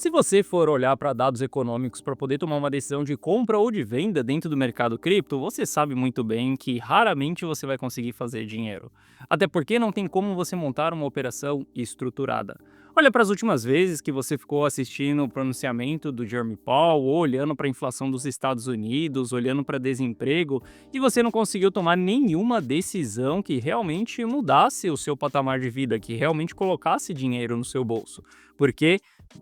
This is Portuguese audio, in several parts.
Se você for olhar para dados econômicos para poder tomar uma decisão de compra ou de venda dentro do mercado cripto, você sabe muito bem que raramente você vai conseguir fazer dinheiro. Até porque não tem como você montar uma operação estruturada. Olha para as últimas vezes que você ficou assistindo o pronunciamento do Jeremy Powell, ou olhando para a inflação dos Estados Unidos, olhando para desemprego, e você não conseguiu tomar nenhuma decisão que realmente mudasse o seu patamar de vida, que realmente colocasse dinheiro no seu bolso. Porque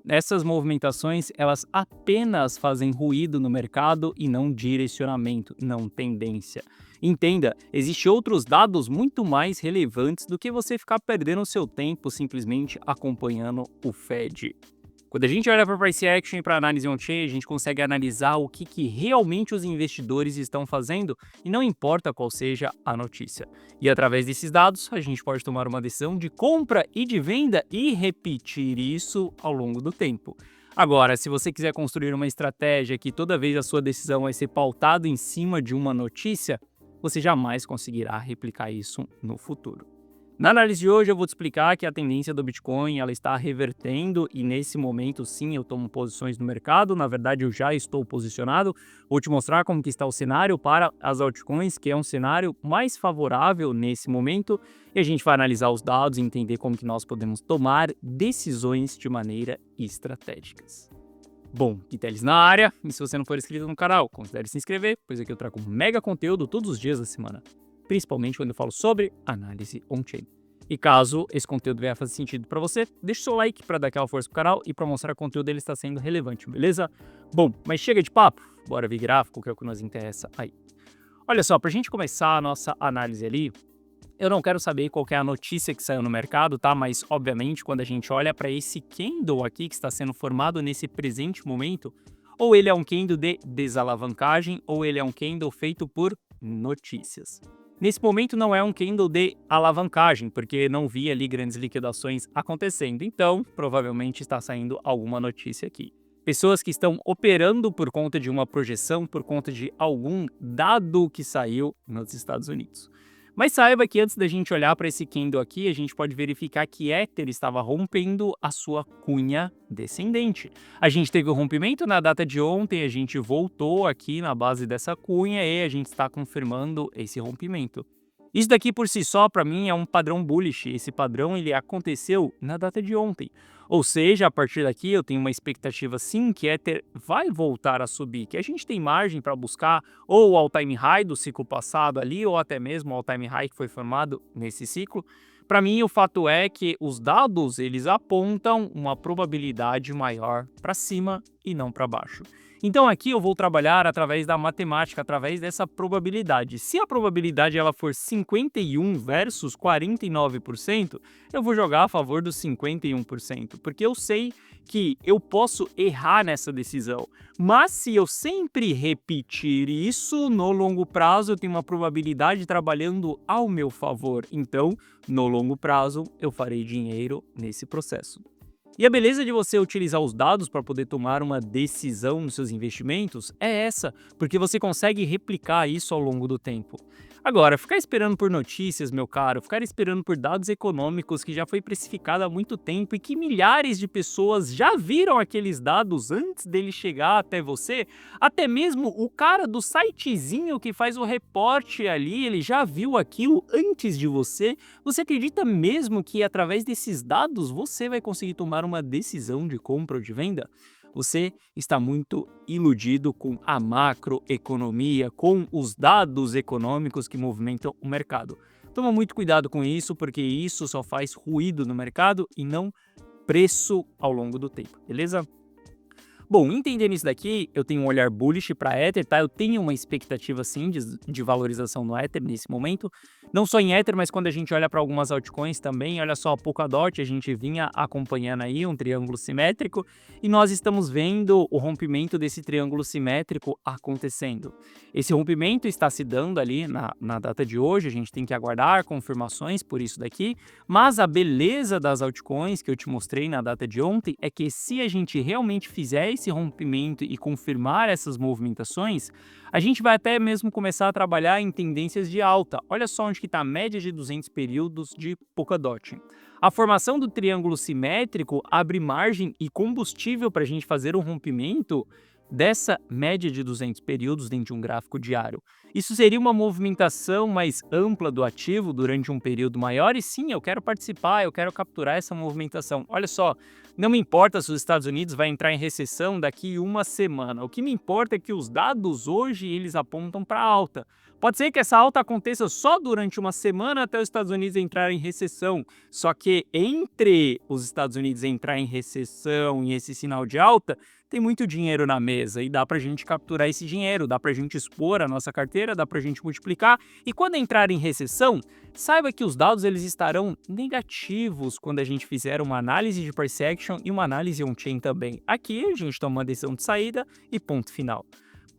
essas movimentações, elas apenas fazem ruído no mercado e não direcionamento, não tendência. Entenda, existem outros dados muito mais relevantes do que você ficar perdendo seu tempo simplesmente acompanhando o Fed. Quando a gente olha para Price Action e para análise on-chain, a gente consegue analisar o que realmente os investidores estão fazendo e não importa qual seja a notícia. E através desses dados, a gente pode tomar uma decisão de compra e de venda e repetir isso ao longo do tempo. Agora, se você quiser construir uma estratégia que toda vez a sua decisão vai ser pautada em cima de uma notícia, você jamais conseguirá replicar isso no futuro. Na análise de hoje eu vou te explicar que a tendência do Bitcoin ela está revertendo e nesse momento sim eu tomo posições no mercado, na verdade eu já estou posicionado, vou te mostrar como que está o cenário para as altcoins, que é um cenário mais favorável nesse momento e a gente vai analisar os dados e entender como que nós podemos tomar decisões de maneira estratégicas. Bom, Teles na área, e se você não for inscrito no canal, considere se inscrever, pois aqui eu trago mega conteúdo todos os dias da semana, principalmente quando eu falo sobre análise on-chain. E caso esse conteúdo venha fazer sentido para você, deixa o seu like para dar aquela força pro canal e para mostrar que o conteúdo dele está sendo relevante, beleza? Bom, mas chega de papo, bora ver gráfico, que é o que nos interessa aí. Olha só, para a gente começar a nossa análise ali, eu não quero saber qual que é a notícia que saiu no mercado, tá? Mas, obviamente, quando a gente olha para esse candle aqui que está sendo formado nesse presente momento, ou ele é um candle de desalavancagem, ou ele é um candle feito por notícias. Nesse momento não é um candle de alavancagem, porque não vi ali grandes liquidações acontecendo, então provavelmente está saindo alguma notícia aqui. Pessoas que estão operando por conta de uma projeção, por conta de algum dado que saiu nos Estados Unidos. Mas saiba que antes da gente olhar para esse candle aqui, a gente pode verificar que Ether estava rompendo a sua cunha descendente. A gente teve o rompimento na data de ontem, a gente voltou aqui na base dessa cunha e a gente está confirmando esse rompimento. Isso daqui por si só, para mim, é um padrão bullish. Esse padrão ele aconteceu na data de ontem. Ou seja, a partir daqui eu tenho uma expectativa sim que Ether vai voltar a subir, que a gente tem margem para buscar ou o all-time high do ciclo passado ali, ou até mesmo o all-time high que foi formado nesse ciclo. Para mim, o fato é que os dados eles apontam uma probabilidade maior para cima e não para baixo. Então aqui eu vou trabalhar através da matemática, através dessa probabilidade. Se a probabilidade ela for 51 versus 49%, eu vou jogar a favor dos 51%, porque eu sei que eu posso errar nessa decisão. Mas se eu sempre repetir isso, no longo prazo eu tenho uma probabilidade trabalhando ao meu favor. Então, no longo prazo, eu farei dinheiro nesse processo. E a beleza de você utilizar os dados para poder tomar uma decisão nos seus investimentos é essa, porque você consegue replicar isso ao longo do tempo. Agora, ficar esperando por notícias, meu caro, ficar esperando por dados econômicos que já foi precificado há muito tempo e que milhares de pessoas já viram aqueles dados antes dele chegar até você, até mesmo o cara do sitezinho que faz o reporte ali, ele já viu aquilo antes de você. Você acredita mesmo que através desses dados você vai conseguir tomar uma decisão de compra ou de venda? Você está muito iludido com a macroeconomia, com os dados econômicos que movimentam o mercado. Toma muito cuidado com isso, porque isso só faz ruído no mercado e não preço ao longo do tempo, beleza? Bom, entendendo isso daqui, eu tenho um olhar bullish para Ether, tá? Eu tenho uma expectativa sim de valorização no Ether nesse momento. Não só em Ether, mas quando a gente olha para algumas altcoins também, olha só, a Polkadot, a gente vinha acompanhando aí um triângulo simétrico e nós estamos vendo o rompimento desse triângulo simétrico acontecendo. Esse rompimento está se dando ali na data de hoje, a gente tem que aguardar confirmações por isso daqui, mas a beleza das altcoins que eu te mostrei na data de ontem é que se a gente realmente fizer esse rompimento e confirmar essas movimentações, a gente vai até mesmo começar a trabalhar em tendências de alta. Olha só onde que está a média de 200 períodos de Polkadot. A formação do triângulo simétrico abre margem e combustível para a gente fazer um rompimento dessa média de 200 períodos dentro de um gráfico diário. Isso seria uma movimentação mais ampla do ativo durante um período maior e sim, eu quero participar, eu quero capturar essa movimentação. Olha só, não me importa se os Estados Unidos vai entrar em recessão daqui uma semana. O que me importa é que os dados hoje eles apontam para alta. Pode ser que essa alta aconteça só durante uma semana até os Estados Unidos entrar em recessão. Só que entre os Estados Unidos entrar em recessão e esse sinal de alta, tem muito dinheiro na mesa e dá para a gente capturar esse dinheiro, dá para a gente expor a nossa carteira, dá para a gente multiplicar. E quando entrar em recessão, saiba que os dados eles estarão negativos quando a gente fizer uma análise de price action e uma análise on-chain também. Aqui a gente toma uma decisão de saída e ponto final.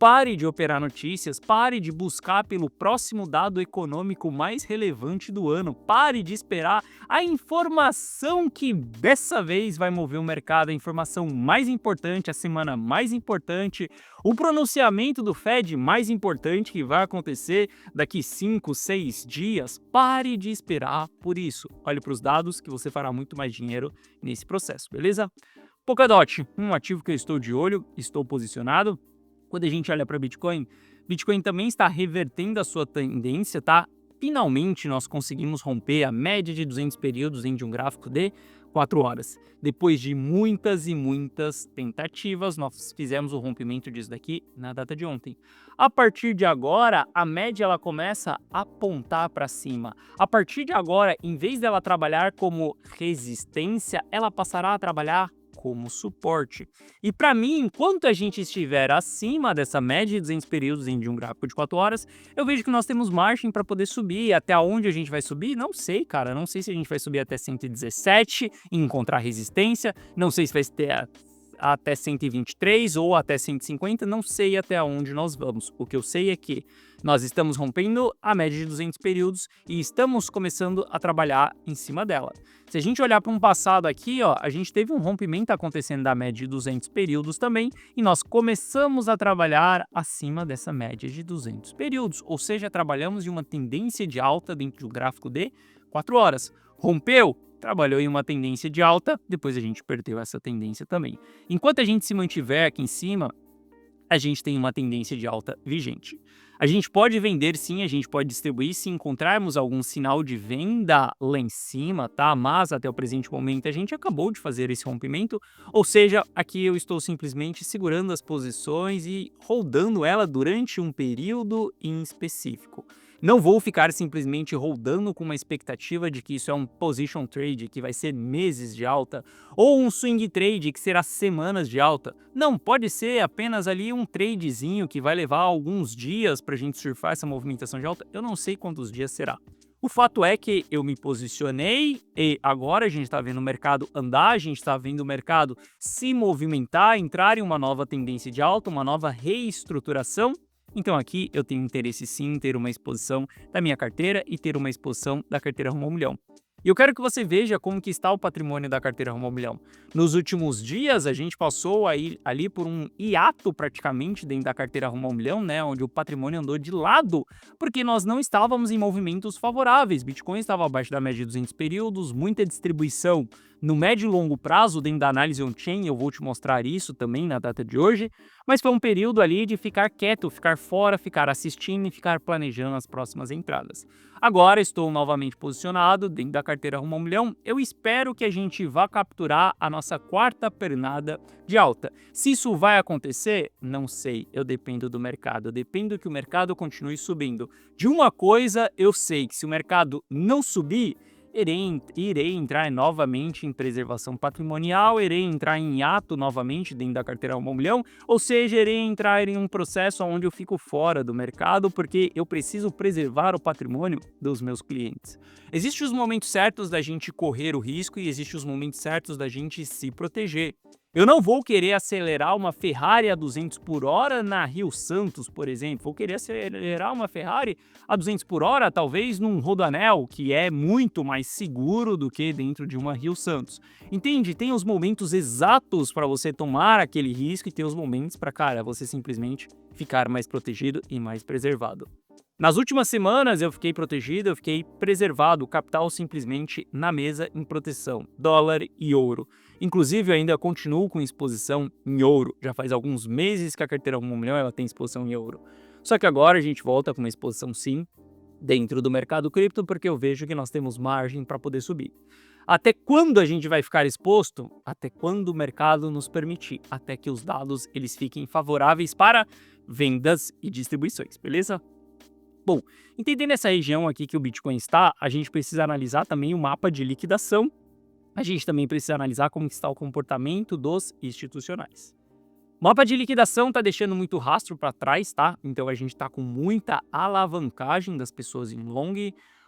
Pare de operar notícias, pare de buscar pelo próximo dado econômico mais relevante do ano, pare de esperar a informação que dessa vez vai mover o mercado, a informação mais importante, a semana mais importante, o pronunciamento do Fed mais importante que vai acontecer daqui 5, 6 dias. Pare de esperar por isso. Olhe para os dados que você fará muito mais dinheiro nesse processo, beleza? Polkadot, um ativo que eu estou de olho, estou posicionado. Quando a gente olha para Bitcoin, Bitcoin também está revertendo a sua tendência, tá? Finalmente nós conseguimos romper a média de 200 períodos em um gráfico de 4 horas. Depois de muitas e muitas tentativas, nós fizemos o rompimento disso daqui na data de ontem. A partir de agora, a média ela começa a apontar para cima. A partir de agora, em vez dela trabalhar como resistência, ela passará a trabalhar como suporte. E para mim, enquanto a gente estiver acima dessa média de 200 períodos em um gráfico de 4 horas, eu vejo que nós temos margem para poder subir. Até onde a gente vai subir? Não sei, cara. Não sei se a gente vai subir até 117 e encontrar resistência. Não sei se vai ter até 123 ou até 150, não sei até onde nós vamos. O que eu sei é que nós estamos rompendo a média de 200 períodos e estamos começando a trabalhar em cima dela. Se a gente olhar para um passado aqui, ó, a gente teve um rompimento acontecendo da média de 200 períodos também e nós começamos a trabalhar acima dessa média de 200 períodos, ou seja, trabalhamos em uma tendência de alta dentro do gráfico de 4 horas. Rompeu? Trabalhou em uma tendência de alta, depois a gente perdeu essa tendência também. Enquanto a gente se mantiver aqui em cima, a gente tem uma tendência de alta vigente. A gente pode vender sim, a gente pode distribuir se encontrarmos algum sinal de venda lá em cima, tá? Mas até o presente momento a gente acabou de fazer esse rompimento, ou seja, aqui eu estou simplesmente segurando as posições e holdando ela durante um período em específico. Não vou ficar simplesmente rodando com uma expectativa de que isso é um position trade, que vai ser meses de alta, ou um swing trade, que será semanas de alta. Não, pode ser apenas ali um tradezinho que vai levar alguns dias para a gente surfar essa movimentação de alta. Eu não sei quantos dias será. O fato é que eu me posicionei e agora a gente está vendo o mercado andar, a gente está vendo o mercado se movimentar, entrar em uma nova tendência de alta, uma nova reestruturação. Então aqui eu tenho interesse sim em ter uma exposição da minha carteira e ter uma exposição da carteira rumo ao milhão. E eu quero que você veja como que está o patrimônio da carteira rumo ao milhão. Nos últimos dias a gente passou ali por um hiato praticamente dentro da carteira rumo ao milhão, né, onde o patrimônio andou de lado, porque nós não estávamos em movimentos favoráveis. Bitcoin estava abaixo da média de 200 períodos, muita distribuição no médio e longo prazo dentro da análise on-chain, eu vou te mostrar isso também na data de hoje, mas foi um período ali de ficar quieto, ficar fora, ficar assistindo e ficar planejando as próximas entradas. Agora estou novamente posicionado dentro da carteira rumo ao milhão, eu espero que a gente vá capturar a nossa quarta pernada de alta. Se isso vai acontecer, não sei, eu dependo do mercado, eu dependo que o mercado continue subindo. De uma coisa eu sei, que se o mercado não subir, irei entrar novamente em preservação patrimonial, irei entrar em hiato novamente dentro da carteira rumo ao milhão, ou seja, irei entrar em um processo onde eu fico fora do mercado porque eu preciso preservar o patrimônio dos meus clientes. Existem os momentos certos da gente correr o risco e existem os momentos certos da gente se proteger. Eu não vou querer acelerar uma Ferrari a 200 por hora na Rio Santos, por exemplo. Vou querer acelerar uma Ferrari a 200 por hora, talvez num rodoanel, que é muito mais seguro do que dentro de uma Rio Santos. Entende? Tem os momentos exatos para você tomar aquele risco e tem os momentos para, cara, você simplesmente ficar mais protegido e mais preservado. Nas últimas semanas eu fiquei protegido, eu fiquei preservado, o capital simplesmente na mesa em proteção, dólar e ouro. Inclusive eu ainda continuo com exposição em ouro, já faz alguns meses que a carteira 1 milhão ela tem exposição em ouro. Só que agora a gente volta com uma exposição sim, dentro do mercado cripto, porque eu vejo que nós temos margem para poder subir. Até quando a gente vai ficar exposto? Até quando o mercado nos permitir, até que os dados eles fiquem favoráveis para vendas e distribuições, beleza? Bom, entendendo essa região aqui que o Bitcoin está, a gente precisa analisar também o mapa de liquidação. A gente também precisa analisar como está o comportamento dos institucionais. O mapa de liquidação está deixando muito rastro para trás, tá? Então a gente está com muita alavancagem das pessoas em long.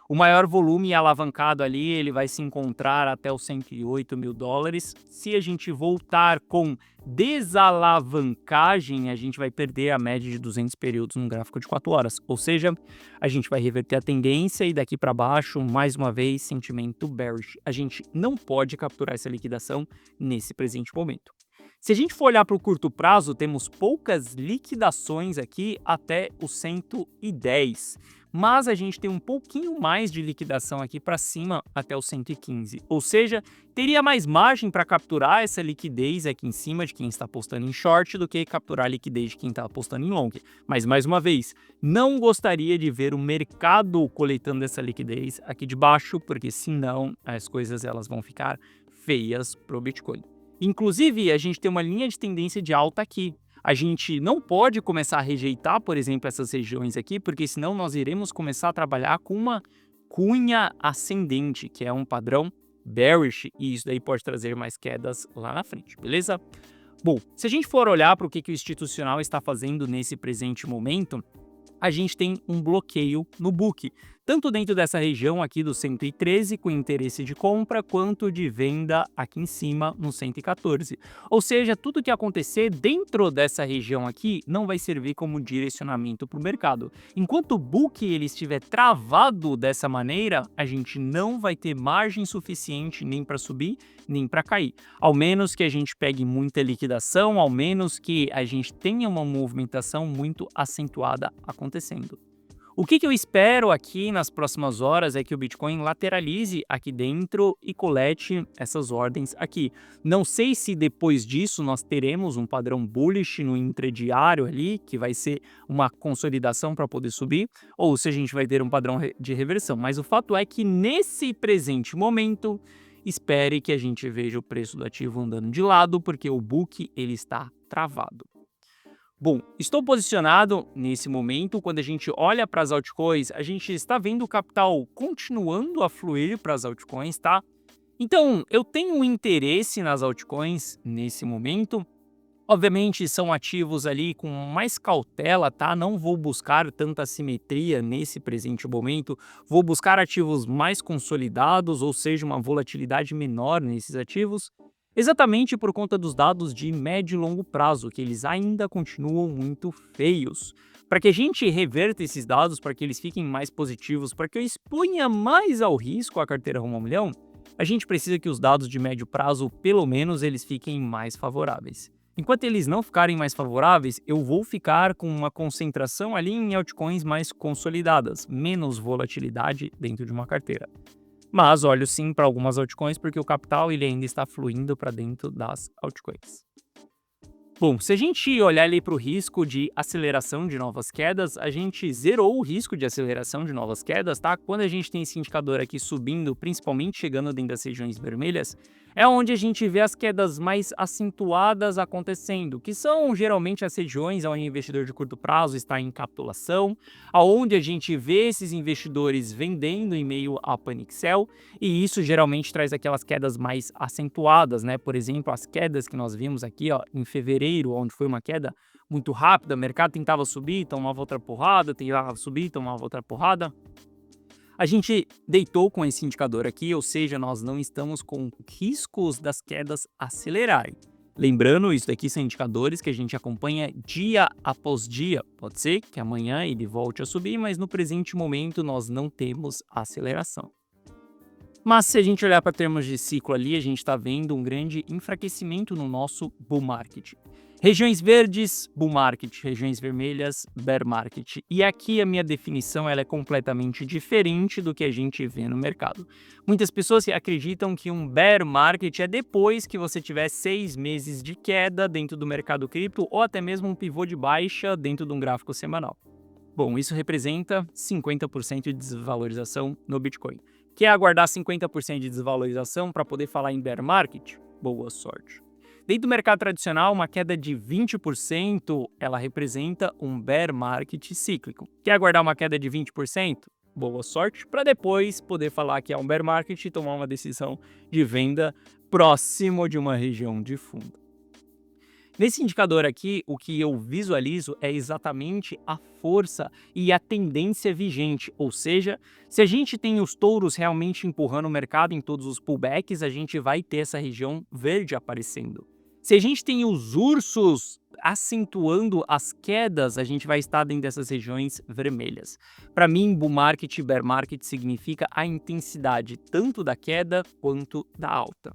O maior volume alavancado ali, ele vai se encontrar até os 108 mil dólares. Se a gente voltar com desalavancagem, a gente vai perder a média de 200 períodos no gráfico de 4 horas. Ou seja, a gente vai reverter a tendência e daqui para baixo, mais uma vez, sentimento bearish. A gente não pode capturar essa liquidação nesse presente momento. Se a gente for olhar para o curto prazo, temos poucas liquidações aqui até o 110, mas a gente tem um pouquinho mais de liquidação aqui para cima até o 115, ou seja, teria mais margem para capturar essa liquidez aqui em cima de quem está apostando em short do que capturar a liquidez de quem está apostando em long. Mas mais uma vez, não gostaria de ver o mercado coletando essa liquidez aqui de baixo, porque senão as coisas elas vão ficar feias para o Bitcoin. Inclusive, a gente tem uma linha de tendência de alta aqui. A gente não pode começar a rejeitar, por exemplo, essas regiões aqui, porque senão nós iremos começar a trabalhar com uma cunha ascendente, que é um padrão bearish, e isso daí pode trazer mais quedas lá na frente, beleza? Bom, se a gente for olhar para o que o institucional está fazendo nesse presente momento, a gente tem um bloqueio no book, tanto dentro dessa região aqui do 113 com interesse de compra, quanto de venda aqui em cima no 114. Ou seja, tudo que acontecer dentro dessa região aqui não vai servir como direcionamento para o mercado. Enquanto o book ele estiver travado dessa maneira, a gente não vai ter margem suficiente nem para subir, nem para cair. Ao menos que a gente pegue muita liquidação, ao menos que a gente tenha uma movimentação muito acentuada acontecendo. O que eu espero aqui nas próximas horas é que o Bitcoin lateralize aqui dentro e colete essas ordens aqui. Não sei se depois disso nós teremos um padrão bullish no intradiário ali, que vai ser uma consolidação para poder subir, ou se a gente vai ter um padrão de reversão. Mas o fato é que nesse presente momento, espere que a gente veja o preço do ativo andando de lado, porque o book ele está travado. Bom, estou posicionado nesse momento. Quando a gente olha para as altcoins, a gente está vendo o capital continuando a fluir para as altcoins, tá? Então, eu tenho um interesse nas altcoins nesse momento. Obviamente, são ativos ali com mais cautela, tá? Não vou buscar tanta simetria nesse presente momento. Vou buscar ativos mais consolidados, ou seja, uma volatilidade menor nesses ativos. Exatamente por conta dos dados de médio e longo prazo, que eles ainda continuam muito feios. Para que a gente reverta esses dados, para que eles fiquem mais positivos, para que eu exponha mais ao risco a carteira rumo ao milhão, a gente precisa que os dados de médio prazo, pelo menos, eles fiquem mais favoráveis. Enquanto eles não ficarem mais favoráveis, eu vou ficar com uma concentração ali em altcoins mais consolidadas, menos volatilidade dentro de uma carteira. Mas olho sim para algumas altcoins porque o capital ele ainda está fluindo para dentro das altcoins. Bom, se a gente olhar ali para o risco de aceleração de novas quedas, a gente zerou o risco de aceleração de novas quedas, tá? Quando a gente tem esse indicador aqui subindo, principalmente chegando dentro das regiões vermelhas, é onde a gente vê as quedas mais acentuadas acontecendo, que são geralmente as regiões onde o investidor de curto prazo está em capitulação, aonde a gente vê esses investidores vendendo em meio a panic sell, e isso geralmente traz aquelas quedas mais acentuadas, né? Por exemplo, as quedas que nós vimos aqui, ó, em fevereiro, onde foi uma queda muito rápida, o mercado tentava subir, tomava outra porrada, tentava subir, tomava outra porrada. A gente deitou com esse indicador aqui, ou seja, nós não estamos com riscos das quedas acelerarem. Lembrando, isso daqui são indicadores que a gente acompanha dia após dia. Pode ser que amanhã ele volte a subir, mas no presente momento nós não temos aceleração. Mas se a gente olhar para termos de ciclo ali, a gente está vendo um grande enfraquecimento no nosso bull market. Regiões verdes, bull market, regiões vermelhas, bear market. E aqui a minha definição ela é completamente diferente do que a gente vê no mercado. Muitas pessoas acreditam que um bear market é depois que você tiver 6 meses de queda dentro do mercado cripto ou até mesmo um pivô de baixa dentro de um gráfico semanal. Bom, isso representa 50% de desvalorização no Bitcoin. Quer aguardar 50% de desvalorização para poder falar em bear market? Boa sorte. Dentro do mercado tradicional, uma queda de 20% ela representa um bear market cíclico. Quer aguardar uma queda de 20%? Boa sorte para depois poder falar que é um bear market e tomar uma decisão de venda próximo de uma região de fundo. Nesse indicador aqui, o que eu visualizo é exatamente a força e a tendência vigente, ou seja, se a gente tem os touros realmente empurrando o mercado em todos os pullbacks, a gente vai ter essa região verde aparecendo. Se a gente tem os ursos acentuando as quedas, a gente vai estar dentro dessas regiões vermelhas. Para mim, bull market e bear market significa a intensidade tanto da queda quanto da alta.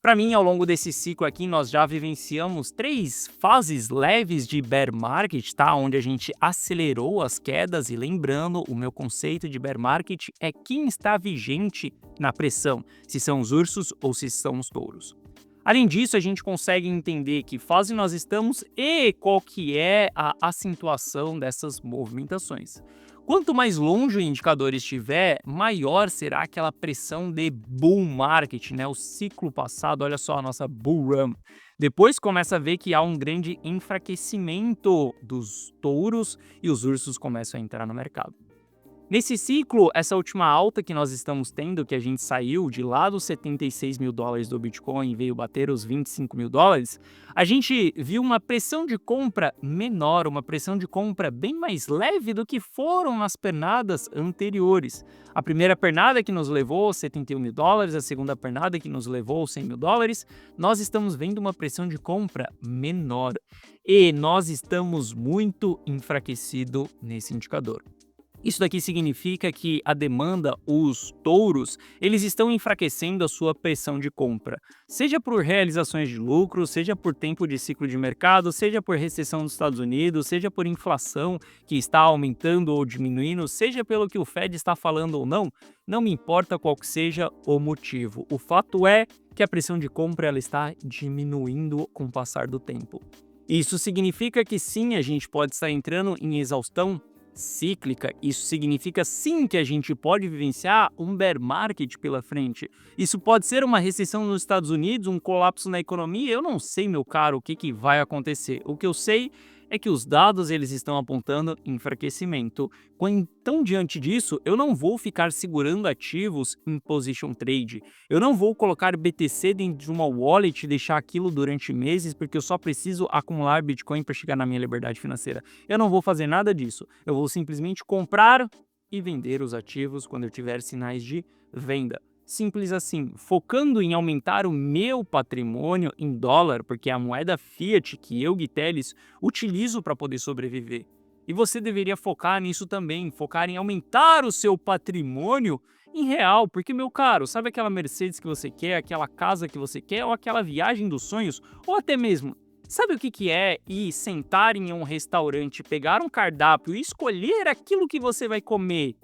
Para mim, ao longo desse ciclo aqui, nós já vivenciamos 3 fases leves de bear market, tá? Onde a gente acelerou as quedas e lembrando, o meu conceito de bear market é quem está vigente na pressão, se são os ursos ou se são os touros. Além disso, a gente consegue entender que fase nós estamos e qual que é a acentuação dessas movimentações. Quanto mais longe o indicador estiver, maior será aquela pressão de bull market, né? O ciclo passado, olha só a nossa bull run. Depois começa a ver que há um grande enfraquecimento dos touros e os ursos começam a entrar no mercado. Nesse ciclo, essa última alta que nós estamos tendo, que a gente saiu de lá dos 76 mil dólares do Bitcoin e veio bater os 25 mil dólares, a gente viu uma pressão de compra menor, uma pressão de compra bem mais leve do que foram nas pernadas anteriores. A primeira pernada que nos levou aos 71 mil dólares, a segunda pernada que nos levou aos 100 mil dólares, nós estamos vendo uma pressão de compra menor. E nós estamos muito enfraquecidos nesse indicador. Isso daqui significa que a demanda, os touros, eles estão enfraquecendo a sua pressão de compra, seja por realizações de lucro, seja por tempo de ciclo de mercado, seja por recessão dos Estados Unidos, seja por inflação que está aumentando ou diminuindo, seja pelo que o Fed está falando ou não, não me importa qual que seja o motivo. O fato é que a pressão de compra ela está diminuindo com o passar do tempo. Isso significa que sim, a gente pode estar entrando em exaustão cíclica, isso significa sim que a gente pode vivenciar um bear market pela frente. Isso pode ser uma recessão nos Estados Unidos, um colapso na economia, eu não sei, meu caro, o que vai acontecer. O que eu sei é que os dados eles estão apontando enfraquecimento. Então, diante disso, eu não vou ficar segurando ativos em position trade. Eu não vou colocar BTC dentro de uma wallet e deixar aquilo durante meses porque eu só preciso acumular Bitcoin para chegar na minha liberdade financeira. Eu não vou fazer nada disso. Eu vou simplesmente comprar e vender os ativos quando eu tiver sinais de venda. Simples assim, focando em aumentar o meu patrimônio em dólar, porque é a moeda fiat que eu, Guiteles, utilizo para poder sobreviver. E você deveria focar nisso também, focar em aumentar o seu patrimônio em real, porque, meu caro, sabe aquela Mercedes que você quer, aquela casa que você quer, ou aquela viagem dos sonhos, ou até mesmo, sabe o que é ir sentar em um restaurante, pegar um cardápio e escolher aquilo que você vai comer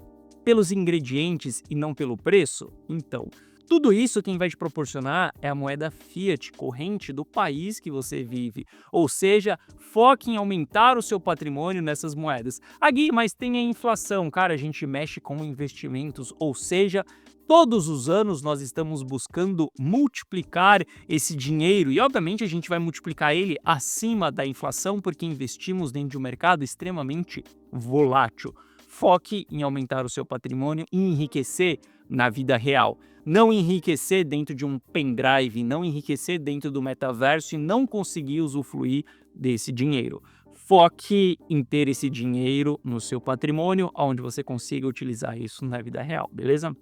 pelos ingredientes e não pelo preço? Então, tudo isso quem vai te proporcionar é a moeda fiat corrente do país que você vive. Ou seja, foque em aumentar o seu patrimônio nessas moedas. Gui, mas tem a inflação. Cara, a gente mexe com investimentos, ou seja, todos os anos nós estamos buscando multiplicar esse dinheiro e, obviamente, a gente vai multiplicar ele acima da inflação porque investimos dentro de um mercado extremamente volátil. Foque em aumentar o seu patrimônio e enriquecer na vida real. Não enriquecer dentro de um pendrive, não enriquecer dentro do metaverso e não conseguir usufruir desse dinheiro. Foque em ter esse dinheiro no seu patrimônio, onde você consiga utilizar isso na vida real, beleza?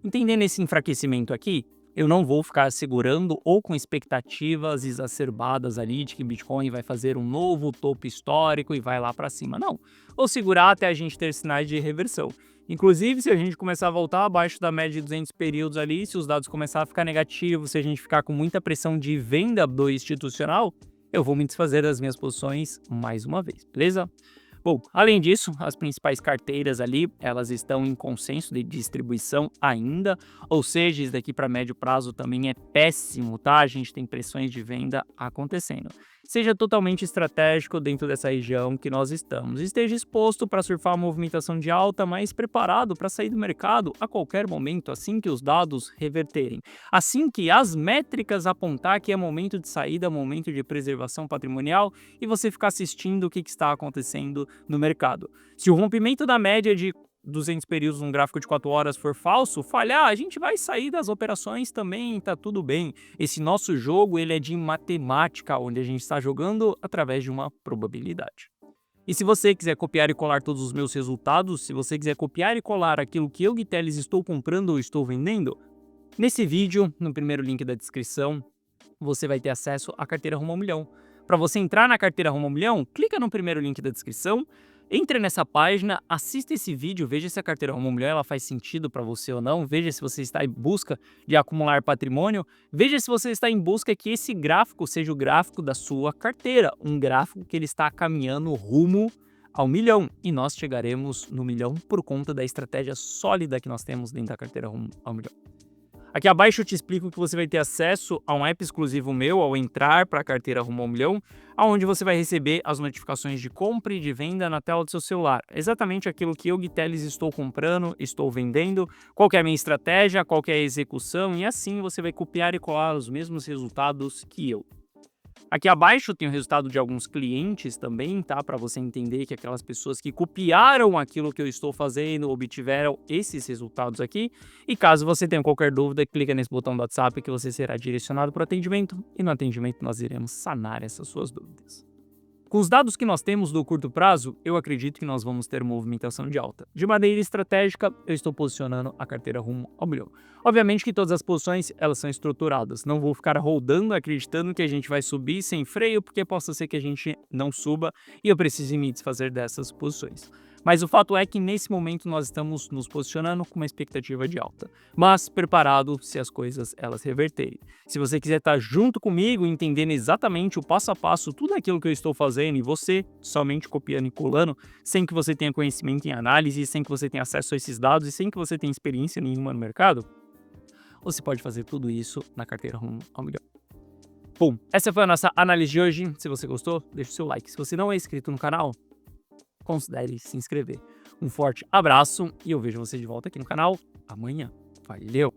Entendendo esse enfraquecimento aqui, Eu não vou ficar segurando ou com expectativas exacerbadas ali de que Bitcoin vai fazer um novo topo histórico e vai lá para cima. Não. Vou segurar até a gente ter sinais de reversão. Inclusive, se a gente começar a voltar abaixo da média de 200 períodos ali, se os dados começarem a ficar negativos, se a gente ficar com muita pressão de venda do institucional, eu vou me desfazer das minhas posições mais uma vez, beleza? Bom, além disso, as principais carteiras ali, elas estão em consenso de distribuição ainda, ou seja, isso daqui para médio prazo também é péssimo, tá? A gente tem pressões de venda acontecendo. Seja totalmente estratégico dentro dessa região que nós estamos. Esteja exposto para surfar a movimentação de alta, mas preparado para sair do mercado a qualquer momento, assim que os dados reverterem. Assim que as métricas apontar que é momento de saída, momento de preservação patrimonial, e você ficar assistindo o que está acontecendo no mercado. Se o rompimento da média de 200 períodos num gráfico de 4 horas for falso, falhar, a gente vai sair das operações também, tá tudo bem. Esse nosso jogo, ele é de matemática, onde a gente está jogando através de uma probabilidade. E se você quiser copiar e colar todos os meus resultados, se você quiser copiar e colar aquilo que eu, Guiteles, estou comprando ou estou vendendo, nesse vídeo, no primeiro link da descrição, você vai ter acesso à carteira Rumo ao Milhão. Para você entrar na carteira Rumo ao Milhão, clica no primeiro link da descrição, entre nessa página, assista esse vídeo, veja se a carteira Rumo ao Milhão ela faz sentido para você ou não, veja se você está em busca de acumular patrimônio, veja se você está em busca que esse gráfico seja o gráfico da sua carteira, um gráfico que ele está caminhando rumo ao milhão, e nós chegaremos no milhão por conta da estratégia sólida que nós temos dentro da carteira Rumo ao Milhão. Aqui abaixo eu te explico que você vai ter acesso a um app exclusivo meu ao entrar para a carteira Rumo ao Milhão, onde você vai receber as notificações de compra e de venda na tela do seu celular. Exatamente aquilo que eu, Guiteles, estou comprando, estou vendendo, qual que é a minha estratégia, qual que é a execução, e assim você vai copiar e colar os mesmos resultados que eu. Aqui abaixo tem o resultado de alguns clientes também, tá? Para você entender que aquelas pessoas que copiaram aquilo que eu estou fazendo obtiveram esses resultados aqui. E caso você tenha qualquer dúvida, clica nesse botão do WhatsApp que você será direcionado para o atendimento. E no atendimento nós iremos sanar essas suas dúvidas. Com os dados que nós temos do curto prazo, eu acredito que nós vamos ter movimentação de alta. De maneira estratégica, eu estou posicionando a carteira Rumo ao Milhão. Obviamente que todas as posições, elas são estruturadas. Não vou ficar rodando acreditando que a gente vai subir sem freio, porque possa ser que a gente não suba e eu precise me desfazer dessas posições. Mas o fato é que nesse momento nós estamos nos posicionando com uma expectativa de alta, mas preparado se as coisas elas reverterem. Se você quiser estar junto comigo, entendendo exatamente o passo a passo, tudo aquilo que eu estou fazendo e você somente copiando e colando, sem que você tenha conhecimento em análise, sem que você tenha acesso a esses dados e sem que você tenha experiência nenhuma no mercado, você pode fazer tudo isso na carteira Rumo ao Milhão. Bom, essa foi a nossa análise de hoje. Se você gostou, deixa o seu like. Se você não é inscrito no canal, considere se inscrever. Um forte abraço e eu vejo você de volta aqui no canal amanhã. Valeu!